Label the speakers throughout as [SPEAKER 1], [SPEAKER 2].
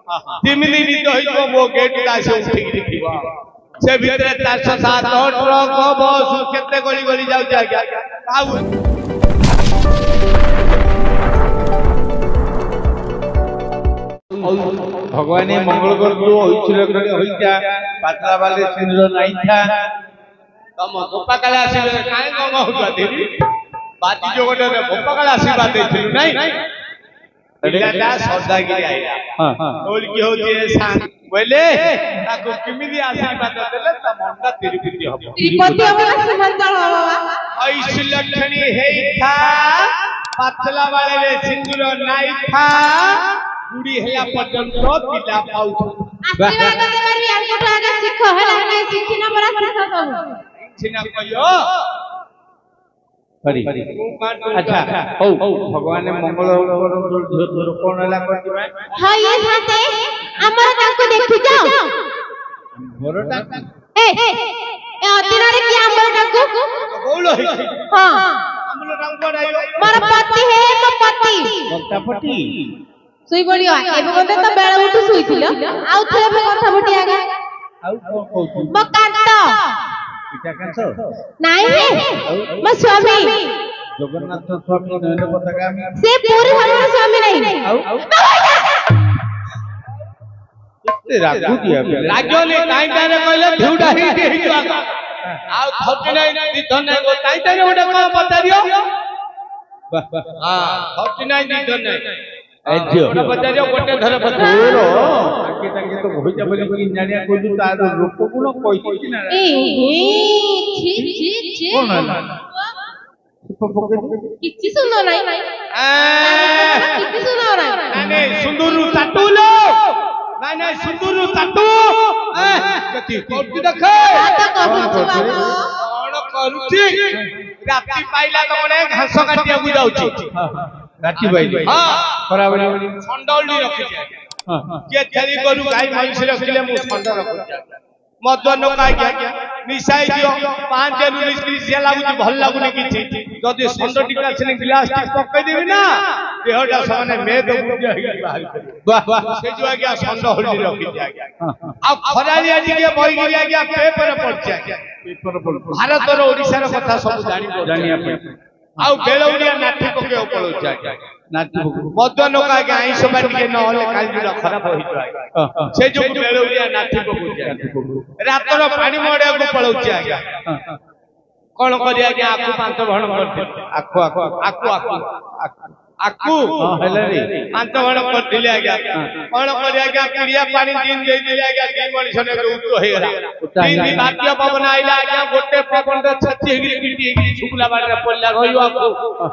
[SPEAKER 1] तिमिनी निद होइतो मो गेट आसे उठिक देखिबा से भितरे 407 ट्रक बस केते गली गली जाउ आज्ञा आउ भगवान मंगल कर दो होइछले करे होइजा पातला वाले सिंदूर नाही था तम गोपा काला आसीले काहे गम होगा देवी बाती जो गोटे गोपा काला आशीर्वाद देथिलु नाही एटा सौदागिरी आइला हां बोल की होती है सांग बोले ताको किमिदी आशीर्वाद देले त मनटा तिरुपति हबो तिरुपति हबो सिमंतल हबो ऐसी लक्षणी हेई था पातला वाले सिंदूर नाही था बुढ़ी हेला पर्यंत पिला पाउ आशीर्वाद देबार भी हमको आगे सिखो है नहीं सिखिना बड़ा सिखो सब सिना कहियो हरि अच्छा ओ भगवान मंगल धर कोन हला करदिबा हां ये साथे हमर ताको देखि जाओ घरटा ए अतिनारे की हमर ताको बोलो हां हमर नाम पडायो मोर पति हे तो पति मोटा पति सुई बलियो एबे कोते तो बेला उठु सुईथिलो आउ थरे पे कथा बटी आगे आउ को कहू म कांत इटा कांत नाही हे म स्वामी जगन्नाथ स्वामी नयन पताका से पूरी हमर स्वामी नहीं आउ किते रागु दिया रागो ने काई तारे कहले भिउडा ही हिजो आगा आउ खति नहीं दिधन नहीं को काई तारे ओटा को बता दियो हां खति नहीं दिधन नहीं एजो बजारियो गोटे धर बतोरो ताके ताके तो होइजा बोली कि जानिया कोजु तार रूप गुण कहि ना ए छी छी छी कोन हला किछि सुनो नाही किछि सुनो नाही नाही सुंदुरु ताटुलो नाही सुंदुरु ताटु कति कोति देखे आता करूछु बाबा कोन करूछि राती पाइला तो कोने घास काटिया गु जाउछि राती बाई हां बराबर संडौली रखि जाय हां के छेरी करू गाय महिष रखिले मु संड रखि मदन का क्या निसाई दियो 5 दिन निसिया लागु भल लागुनी किछि जदी संड टिका छले ग्लास टिक पकई देबी ना देहटा सने मेद बुझे हेगी बाहर वाह वाह से जो आज्ञा संड होली रखि जाय आ खराली आजी के बहिगिरी आज्ञा पेपर पड़छ पेपर पड़ भारत रो ओडिसा रो कथा सब जानी आपण आउ बेलौरिया नाठी पके पळो जाय नाठी मदन का के आइस बाटी के न होले काल जुडा खराब होई जाय से जो बेलौरिया नाठी पको जाय रातर पानी मोडे को पळो जाय कोन करी आज्ञा आकु पांच भण करते आकु आकु आकु आकु आकु हेले रे पांच भण करतिले आज्ञा कोन करी आज्ञा पिडिया पानी दिन दे दिले आज्ञा दी मनिष ने उतो हेरा तीन दिन बात्या पवन आइला आज्ञा गोटे पवन रे छची हेगी पिटी हेगी छुकला बाडरे पल्ला गयो आकु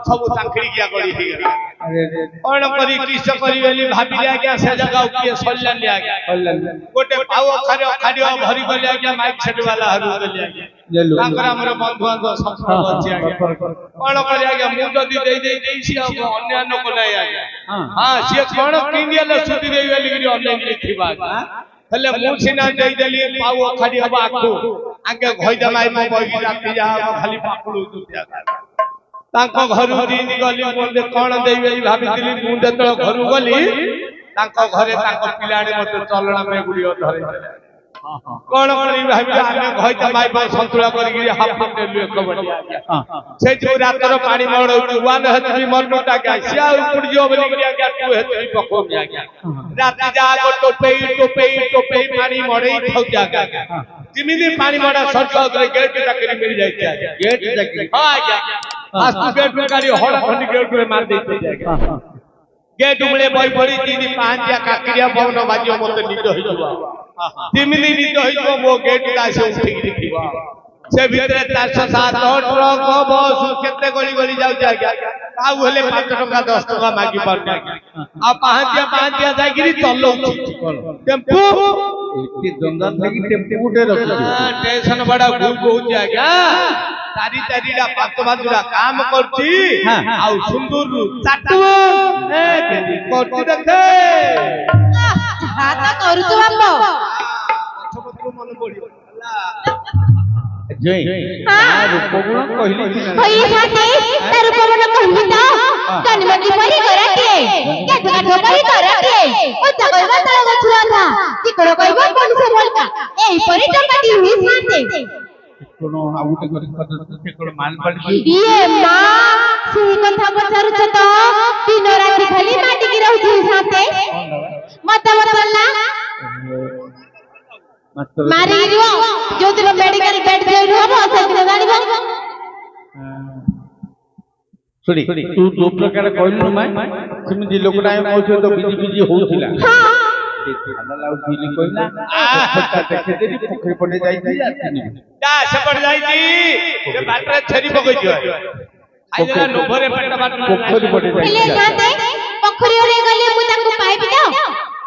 [SPEAKER 1] सब सांखड़ी किया गड़ी हेगी कोन करी किस करी बेली भाबिले आज्ञा से जगह के सल्लान ले आज्ञा गोटे पाव खारे खाडियो भरी गले आज्ञा माइक सेट वाला हरु गले आज्ञा तांकर हमर बंधु बांधव संस्कार अछि आज्ञा कोन करी आज्ञा मु जदी दे दे देसी अन्य को नहीं आज्ञा हां से कोन किंडिया ले सुति देई बेली गिरी अन्य गिरी थिबा हले मु सिना दे देली पाव खाडी हबा आकु आगे घइदा माई मो बगी राती जा खाली पाकुळु दुतिया तांको घरु दिन गली बोले कोन देई बेली भाबितिली मु जतळ घरु गली तांको घरे तांको पिलाडी मते चलणा में गुडियो धरे कोन करी भाबी आमे घइदा माई पर संतुला करी गिरी हाफ देलु एक बडी आज्ञा से जो रातर पानी मोड़ वन हतरी मरनोटा के सिया उपुड़ जो बोली गिरी आज्ञा तू हतरी पको में आज्ञा राती जा गो टोपे पानी मोड़े थौ जागा जिमिनी पानी मोड़ा सरक अगरे गेट टकरी मिल जाय छै गेट टकरी हां आज्ञा आज तू गेट में गाड़ी हड़ खंडी गेट में मार देते जाएगा गेट उमले बई पड़ी तीन पांच या काकरिया पवन बाजियो मते निद होई जुवा तिमिनी निद होई जो मो गेट आसे उठिक देखिबा से भितरे 407 ट्रक बस केते गली गली जाउ आज्ञा आउ हेले 5 टका 10 टका मागी पर आज्ञा आ पांचिया जागिरी तल्लो टेम्पू इति दंदा थकी टेम्पू उठे रखि टेंशन बड़ा घुम बहुत आज्ञा तारी तारीडा पात बाजुरा काम करची आउ सुंदर चाटू ए केदी करची देखे हाता करूछु बाबा छपत्र मन पडियो जय रूप गुण कहली होई साथे रूप गुण कहली तो कनमती परी करके केतका ठोकरी करके ओ तगलवा तळ गछुर कोनो आउटे करे से कोनो माल पड़
[SPEAKER 2] ये मां सही कथा पचारुछ तो दिन राति खाली माटी की रहउछि साथे मत बतला मारी गिरो जो दिन मेडिकल बेड दे रहबो से दिन जानिबो
[SPEAKER 1] सुनी तू दो प्रकार कहलु माय सिमिति लोकटा कहछो तो बिजी बिजी होउथिला हां ঠান্ডা লাগুছিলি কইলা ফটা দেখে দেরি পুকুরে পড়ে যাইছি আসিনি যা সে পড়ে যাইছি সে বাটরে ছেড়ি পকই দিও আইলা লোভরে পেটা বাট পুকুরে পড়ে যাইছি
[SPEAKER 2] হেলে যাতে পুকুরে ওরে গলে মু তাকু পাইবি তো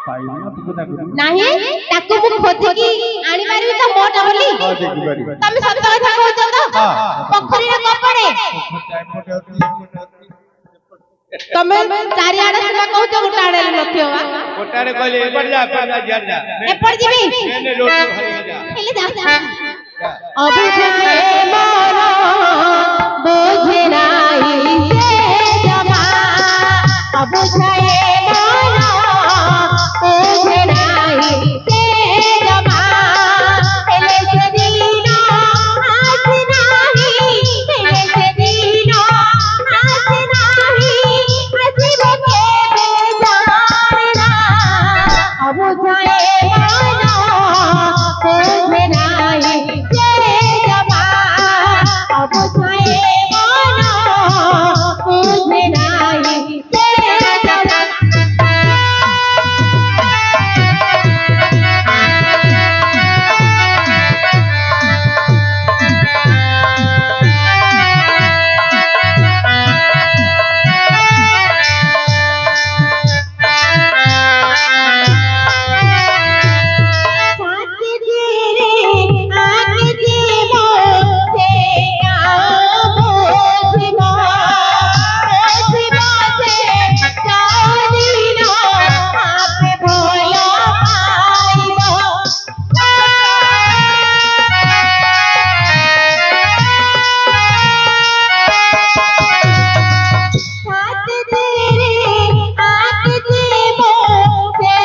[SPEAKER 1] পাইবি না তুই তাকু
[SPEAKER 2] नाही ताको मु खोजिकी आनी मारिबी त मोटा बोली
[SPEAKER 1] हां देखि बारी
[SPEAKER 2] तमे सत्य कथा कहउछ तो पोखरी रे कपड़े तमे चारि आडे से कहउछ गोटा आडे नथियो वा
[SPEAKER 1] गोटा आडे कहले एपड़ जा जिया जा
[SPEAKER 2] एपड़ जीबी
[SPEAKER 1] ने लोट
[SPEAKER 2] हेले जा अब जे मोरा बोझे नाई से जमा अब जे मोरा बोझे नाई से जमा हेले से दीना हाथ नाही हेले से दीना हाथ नाही हसीबो के बेजाना अब जाए माना बोझे नाई से जमा अब जाए माना बोझे नाई से जमा साथी तेरे आगे जीवो से आओ जीवो जीवो से जानिनो आपे भोला पाइबो साथ तेरे आगे जीवो से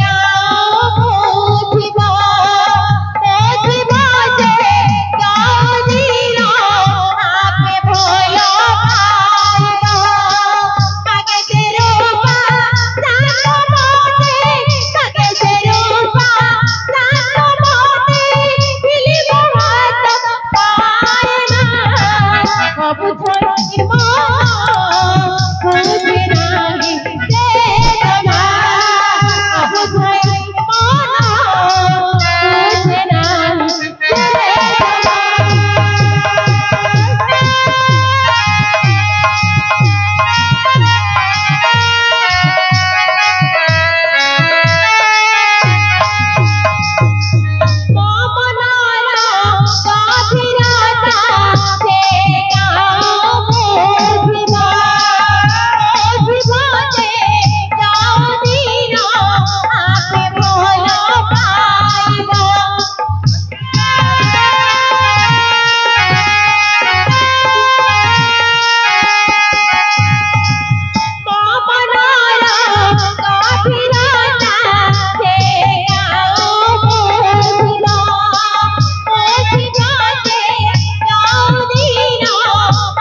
[SPEAKER 2] आओ जीवो जीवो से जानिनो आपे भोला पाइबो आगे तेरो पा सातो मोते आगे तेरो पा सातो मोते दिलिबो हाथ पायना अब छोड़ी मां बुझे नाही से जमा अब छोड़ी मां बुझे नाही से मोमनारा काफिराता से आओ जीवा जीवा से जाओ दीना आपे भोला पाइबो मोमनारा काफिराता से आओ जीवा जीवा से जाओ दीना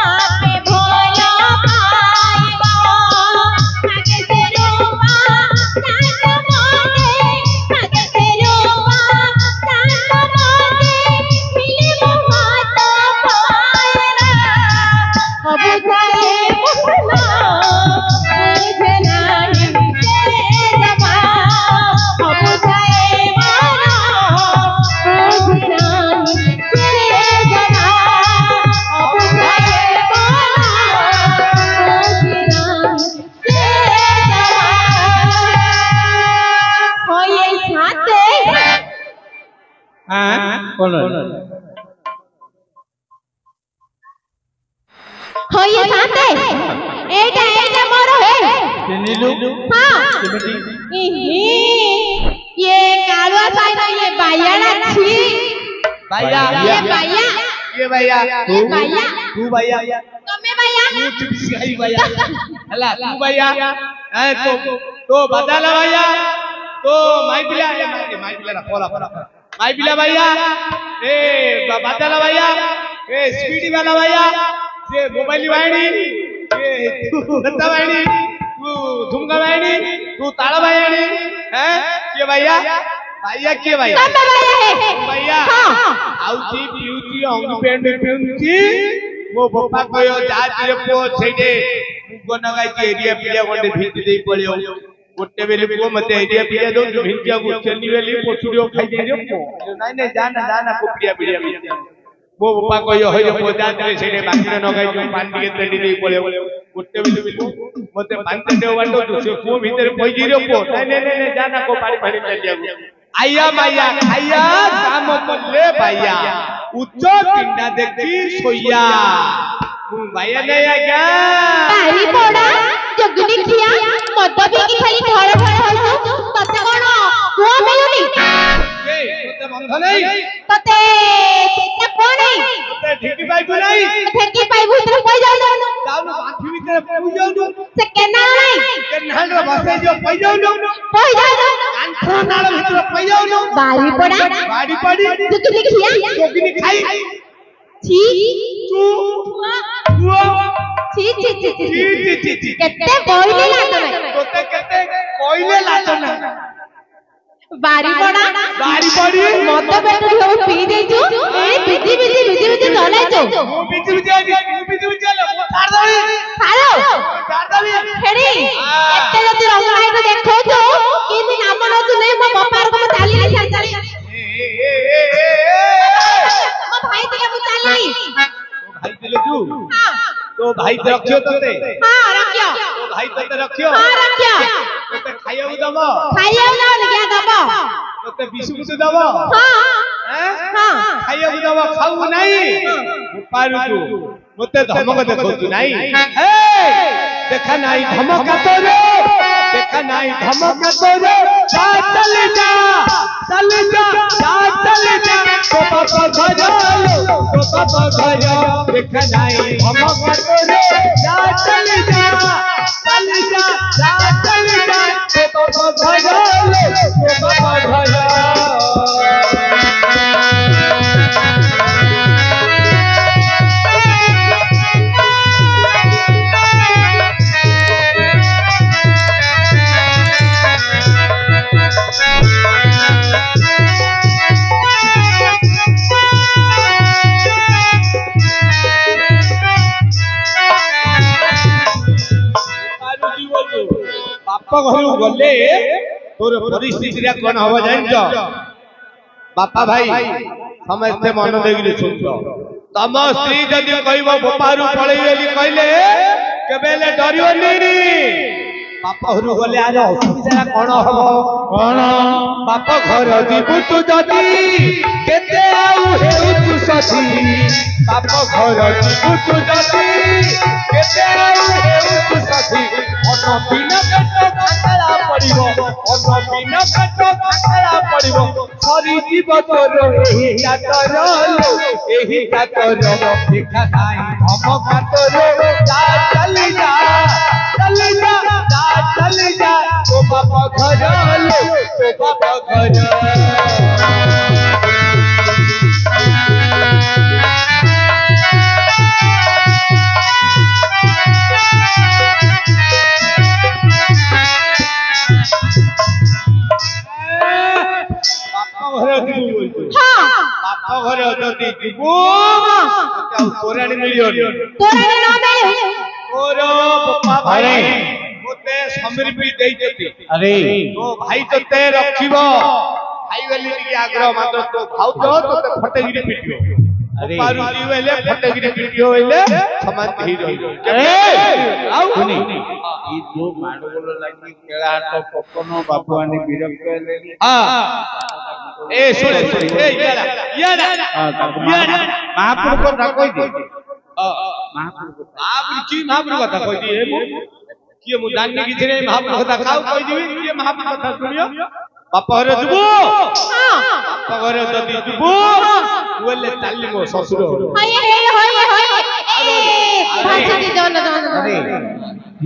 [SPEAKER 2] आपे भोला पाइबो आगे तेरो पा सात मोते आगे तेरो पा सात मोते मिलिबो हाथ पायना अब जाए मोहना बुझे नाही से जमा अब जाए माना बुझे नाही से जमा अब जाए माना बुझे नाही से जमा होए साथे
[SPEAKER 1] हां कोन
[SPEAKER 2] होए साथे एटा मोर हे
[SPEAKER 1] नीलू
[SPEAKER 2] हां
[SPEAKER 1] सिमिति
[SPEAKER 2] इही ये कालवा साइना ये बायाना छी
[SPEAKER 1] भैया
[SPEAKER 2] ये बाया
[SPEAKER 1] ये भैया
[SPEAKER 2] ये बाया
[SPEAKER 1] तू भैया
[SPEAKER 2] तमे बाया
[SPEAKER 1] तू चिपसी भैया हला तू भैया तो बदला भैया तो माइक पिला ना पोला भाई बिला भैया ए बादला भैया ए स्पीडी वाला भैया ये मोबाइल वाहिनी ये तू हत्ता वाहिनी तू धुमका वाहिनी तू ताला वाहिनी हैं के भैया भैया के भैया भैया आउची पिउची अंग पेंड पिउची मो बप्पा कयो जाती पो छैडे मुगो नगाई एरिया पिया गोटे भिंती देई पळियो गोटे बेले पो मते एरिया पिया दो भिंतिया गो चली वेली पोछुडियो खाई दे रे पो नहीं जाना कुपिया पिया मो बप्पा कयो होय पो जाती छैडे बाकी नगाई जो पानी के तेडी देई पळियो गोटे बेले मते पानी देव वाटो से को भीतर पई रे पो नहीं जाना को पानी पानी चलिया आया माया खाया काम करले भैया उच्च पिंडा देखी सोया भैया नहीं आज्ञा
[SPEAKER 2] पानी पड़ा जगनी खिया मत भी की खाली धड़ धड़ होसु तते कोन हुआ मिलुनी
[SPEAKER 1] ए तते बंध नहीं
[SPEAKER 2] तते ते कोन नहीं
[SPEAKER 1] तते ठेकी पाइबो नहीं
[SPEAKER 2] ठेकी पाइबो तो पई जाऊ
[SPEAKER 1] जाऊ बाथी भीतर पई जाऊ
[SPEAKER 2] से केना नहीं
[SPEAKER 1] केना रे बसे जो पई जाऊ कांठो नाल भीतर पई जाऊ
[SPEAKER 2] बारी पड़ी जगनी खिया
[SPEAKER 1] जगनी खाई
[SPEAKER 2] छी
[SPEAKER 1] तू
[SPEAKER 2] छी केते बोइले लात
[SPEAKER 1] तोते केते कोइले लात ना
[SPEAKER 2] बारी पड़ी मत बेटरी हो पी देजो ए बिजी चलाई जो
[SPEAKER 1] बिजी आले मो छाड़ दबी
[SPEAKER 2] फेड़ी एते जति रंगाई को देखो जो कि दिन हमन तू नहीं मो बापार को चाली नहीं चाली मो भाई दिले मु चाली
[SPEAKER 1] भाई दिले तू हां तो भाई तो रखियो तोते
[SPEAKER 2] हां रखियो
[SPEAKER 1] तो भाई तोते रखियो
[SPEAKER 2] हां रखियो
[SPEAKER 1] तोते खाइयो दबो
[SPEAKER 2] ना क्या दबो
[SPEAKER 1] तोते बिस्कुट दबो हां खाइयो दबो खाऊ नहीं पारू तू मते धमक देखो तू नहीं देखा नहीं धमक तो रे देखा नहीं धमक तो रे चल जा चल जा तो पापा घर देखा नहीं धमक तो रे चल जा तो पापा घर बापा घर गले तोर परिस्थिति कौन हम जान बापा भाई समस्ते मन देगी सुन तम स्त्री जदि कह बापारू पलैली कहले केबेले डरियोनी बापा घर गले आज असुविधा कौन हम कौन बापा घर जीवु तू जदि केते आउ हेउ तू सखी बापा घर जीवु तू जदि केते आउ हेउ तू सखी अन बिना पेट खाकरा पड़िबो सरी जीव तोर एही कातर देखा नाही धमक तोर चल जा तो बापा घर बापा घर जदि जीवो तोराणी मिलियोनी
[SPEAKER 2] तोराणी न मिले
[SPEAKER 1] तोर बापा भाई मोते समर्पी देई जति अरे तो भाई तते रखिबो भाई वाली की आग्रह मात्र तो भाउ तो फटेगिरी पिटियो अरे पारू जीवेले फटेगिरी पिटियो होइले समान ही रहियो ए आउ सुनी ई जो माडगोल लागि केळा तो पपनो बापुआनी विरक्त लेली हां ए सुने ए यारा महापुर को ना कोई दे महापुर की महापुर कथा कोई दे किए मु जानने की रे महापुर कथा खाऊ कोई दिबी किए महापुर कथा सुनियो बापा घर जुबो हां बापा घर जदी जुबो बोले ताली मो ससुर
[SPEAKER 2] होय भाषा दे जन
[SPEAKER 1] अरे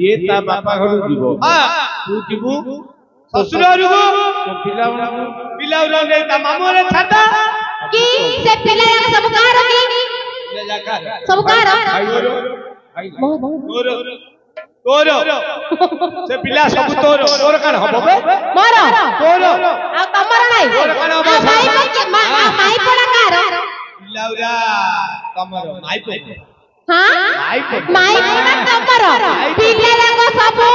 [SPEAKER 1] ये ता बापा घर जुबो हां तू जुबो ससुर जुबो ପିଲା ରେ ତା ମାମୁଁ ରେ ଛାଡା
[SPEAKER 2] କି ସେ ପିଲା ସବୁ କାହାର କି ସବୁ କାହାର
[SPEAKER 1] ତୋର ସେ ପିଲା ସବୁ ତୋର ତୋର କାଣ ହବ ବେ
[SPEAKER 2] ମୋର
[SPEAKER 1] ତୋର
[SPEAKER 2] ଆଉ ତମର ନାହିଁ
[SPEAKER 1] ତୋର କାଣ ହବ
[SPEAKER 2] ମାଇ ପଡା କାହାର
[SPEAKER 1] ପିଲା ତମର ମାଇ ପଡା
[SPEAKER 2] ମାଇ ପଡା ତମର ପିଲା ଯାକ ସବୁ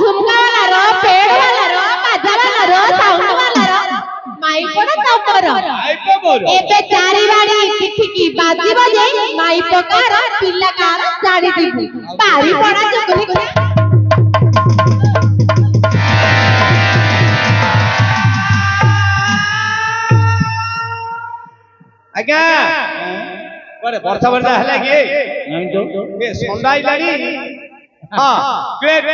[SPEAKER 2] ଝୁମକା ବାଲାର ପେଡ ବାଲାର ବାଜା ବାଲାର ସାଉଣ୍ଡ ବାଲାର ମାଇ ପଡା ତମର ଏବେ ଚାରି ବାଡ଼ି ପିଠିକି ବାଜିବ ଯେ ମାଇ ପକାର ପିଲା କାର ଜାଣିଯିବୁ ବାରି ପଡା ଜଗଲି
[SPEAKER 1] ଆଜ୍ଞା ପରେ ବର୍ଷା ହେଲା କି ଏ ସନ୍ଧ୍ୟା ଆଇଲାଣି ହଁ କ୍ଲିୟର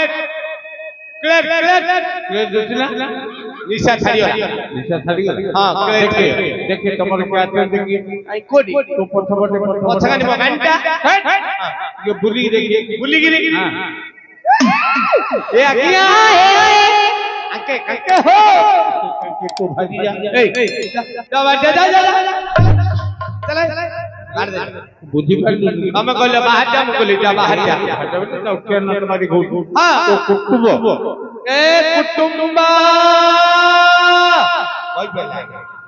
[SPEAKER 1] ନିଶା ଛାଡ଼ିଗଲା ହଁ ଦେଖେ ତମର ଦେଖି ଆଇ କୋଡି ତ ପଛପଟେ ପଛକାନି ମଗାନିଟା ये बुली गिरी ए आगिया अंके कंके हो कंके को भागी जा ए जा चल काट दे बुद्धि पर हम कहले बाहर जा मगले जा बाहर जा तो उठे न मारी घो हां कुटुंब ए कुटुंबा कोई बोला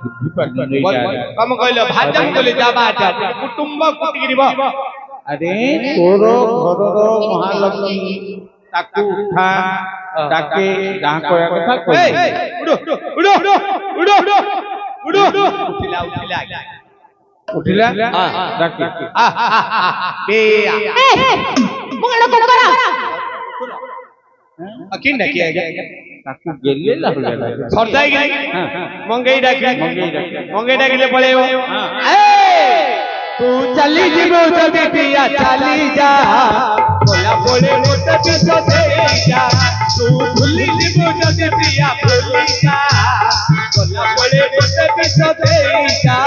[SPEAKER 1] बुद्धि पर नहीं जा हम कहले बाहर जा मगले जा बाहर जा कुटुंब कुटी गिरीबो अरे तोर घरर महालक्ष्मी ताकू उठा डाके जहां कोया कथा कोई उड़ो उठिला हां डाके बे
[SPEAKER 2] मंगल को करा
[SPEAKER 1] अकिन डाके ताकू गेले ला हो जाला सरदाई गिरी मंगई डाके पळेबो तू चली जीवो जदी पिया चली जा बोला बोले मोट पिसो दे जा तू भूली जीवो जदी पिया भूली जा बोला बोले मोट पिसो दे जा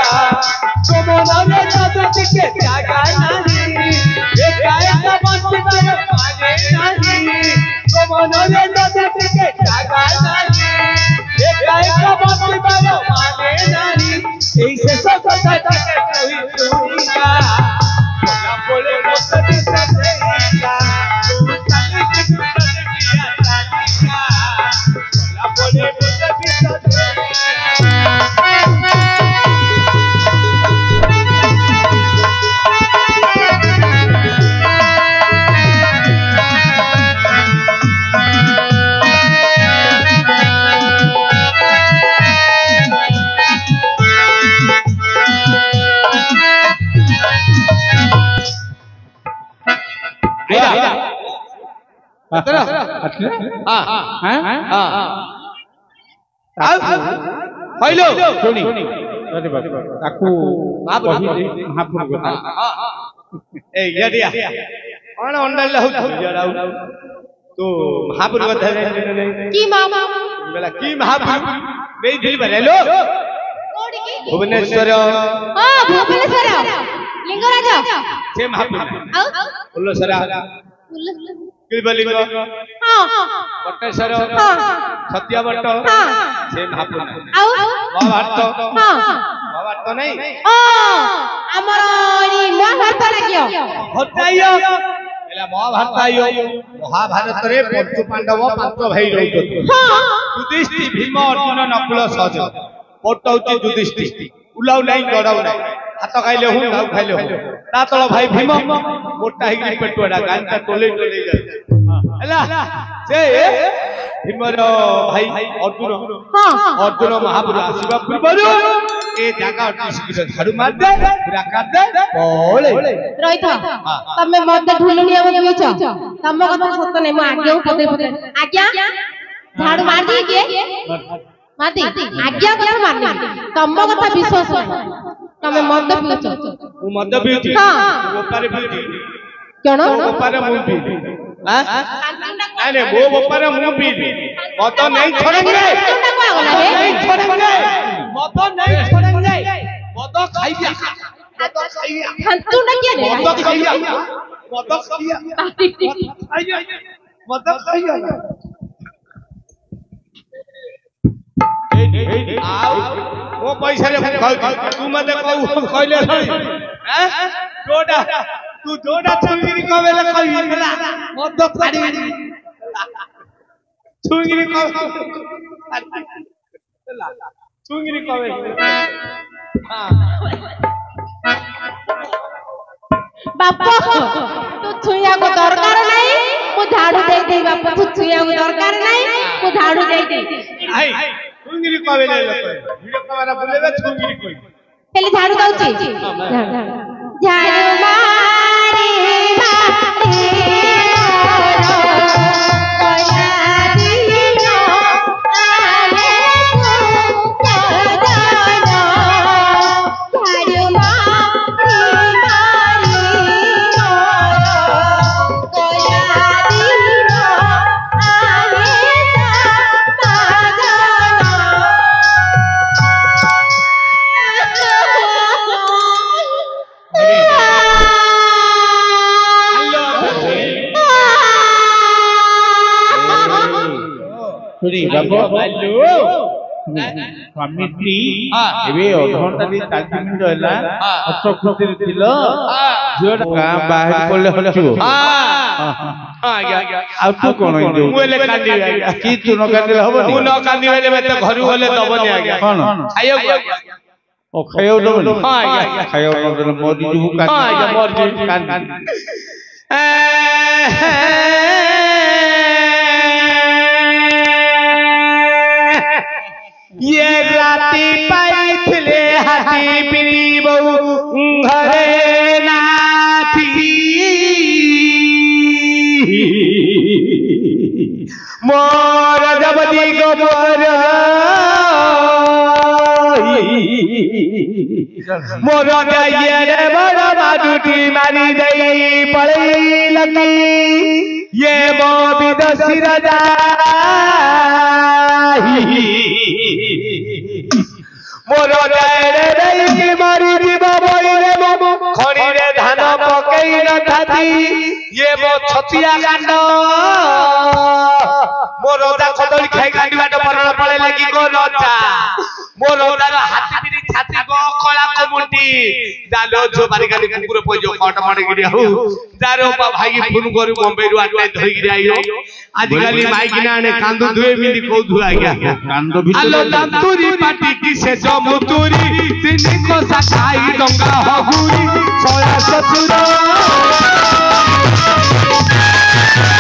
[SPEAKER 1] तुमरा रे जदी के जागा नहीं ए काय का बंद कर माने नहीं तुमरा रे जदी के जागा नहीं ए काय का बंद कर माने नहीं ऐसे सब कथा कोई सुनिया बोला बोले मोट पिसो दे जा तू चली जीवो जदी पिया चली जा बोला बोले मोट पिसो दे हेलो सुनी अरे बाप ताकू महापुर ए यदिया कोन अंडल हो जराउ तो महापुर कथा
[SPEAKER 2] की मामा
[SPEAKER 1] बेला की महापुर नहीं दिल बनेलो
[SPEAKER 2] कोडी की
[SPEAKER 1] भुवनेश्वर
[SPEAKER 2] हां भुवनेश्वर लिंगराज
[SPEAKER 1] से महापुर उल्लसरा किलबलिंग
[SPEAKER 2] हां
[SPEAKER 1] बटेश्वर
[SPEAKER 2] हां
[SPEAKER 1] सत्यावट
[SPEAKER 2] हां
[SPEAKER 1] से महापुर
[SPEAKER 2] आउ
[SPEAKER 1] महाभारत
[SPEAKER 2] हां
[SPEAKER 1] महाभारत नहीं
[SPEAKER 2] हमर महाभारत लागियो
[SPEAKER 1] हटाइयो एला महाभारत आइयो महाभारत रे पंच पांडव पांच भाई रहउत
[SPEAKER 2] हां
[SPEAKER 1] युधिष्ठिर भीम अर्जुन नकुल सहदेव पटौची युधिष्ठिर उलाउ नहीं गड़ाउ नहीं हाथ खाइले हूं गाउ खाइले हूं ता तळ भाई भीम मोटा हिगरी पेटुडा गांता टोले जाय हला से भीमर भाई अर्जुन अर्जुन महापुर आसीबा पूर्वरु ए जागा शीघ्र झाड़ू मार दे पूरा काट दे बोले
[SPEAKER 2] रहित तमे मते ढुलुनिया में बीच तम कथा सत्य नै म आज्ञा पदे पदे आज्ञा झाड़ू मार दी के माती आज्ञा कथा मारनी तम कथा विश्वास तमे मते बीच
[SPEAKER 1] वो मते बीच
[SPEAKER 2] हां
[SPEAKER 1] ओपारे बीच
[SPEAKER 2] केनो
[SPEAKER 1] ओपारे मु बीच हां अरे वो ओपारे मु बीच मत नहीं छोड़ेंगे नहीं छोड़ेंगे मत नहीं छोड़ेंगे मत खाइया
[SPEAKER 2] खंतुंडा क्या रे
[SPEAKER 1] मत खाइया मत खाइया मो पैसा रे तू मते कहले हैं जोड़ा तू जोड़ा चुंगिरी कबेले कहला मत फाड़ी चुंगिरी चुंगिरी कबेले हां
[SPEAKER 2] बापा तू छुया को दरकार नहीं मु झाड़ू दे दे बापा तू छुया को दरकार नहीं मु झाड़ू दे दे
[SPEAKER 1] आई चुंगिरी कबेले वीडियो कैमरा बोलेबे चुंगिरी कोई
[SPEAKER 2] पहले झाड़ू दउची झाड़ू मारे मारे
[SPEAKER 3] सुनी बाबू स्वामी स्त्री एबे अधघंटा दी 40 मिनिट होला हस खुशी थिलो झियोटा गां बाहर पड़ले हलछु
[SPEAKER 1] आज्ञा
[SPEAKER 3] आ तू कोन दे
[SPEAKER 1] मुले कांदी आज्ञा
[SPEAKER 3] की तू न कांदी हबो
[SPEAKER 1] मु न कांदी बेले मते घरु होले दबनी आज्ञा
[SPEAKER 3] कोन
[SPEAKER 1] खायो
[SPEAKER 3] ओ खायो दबनी
[SPEAKER 1] हां आज्ञा
[SPEAKER 3] खायो न मोदी जु कांदी
[SPEAKER 1] हां आज्ञा मोदी
[SPEAKER 3] कांदी
[SPEAKER 1] ये राती पाइथले हाथी पिनी बहु घरे नाथी मोर जबदी गोबर मोर जाइए रे बड़ माडुटी मारी दई पड़ई लगी ये मो विदेशी राजा मोर जाए रे मारी जीव बइले मो खणी रे धान पकई न थाती ये मो छतिया कांड मोर दा कदली खाई खाई बाट मरण पळे लागी गो रचा मोर दार हाथी बिरी छाती गो कला कमुटी जालो जो बारी गाली कुकुर पजो कट मारे गिरी हु जारो बा भाई फोन करू बॉम्बे रु आटे धई गिरी आइयो आदि गाली माइक ना आने कांदो दुए मिली को धुआ गया
[SPEAKER 3] कांदो भी
[SPEAKER 1] आलो दांतुरी पाटी की से जमुतुरी तिनी को सखाई डंगा हगुरी 170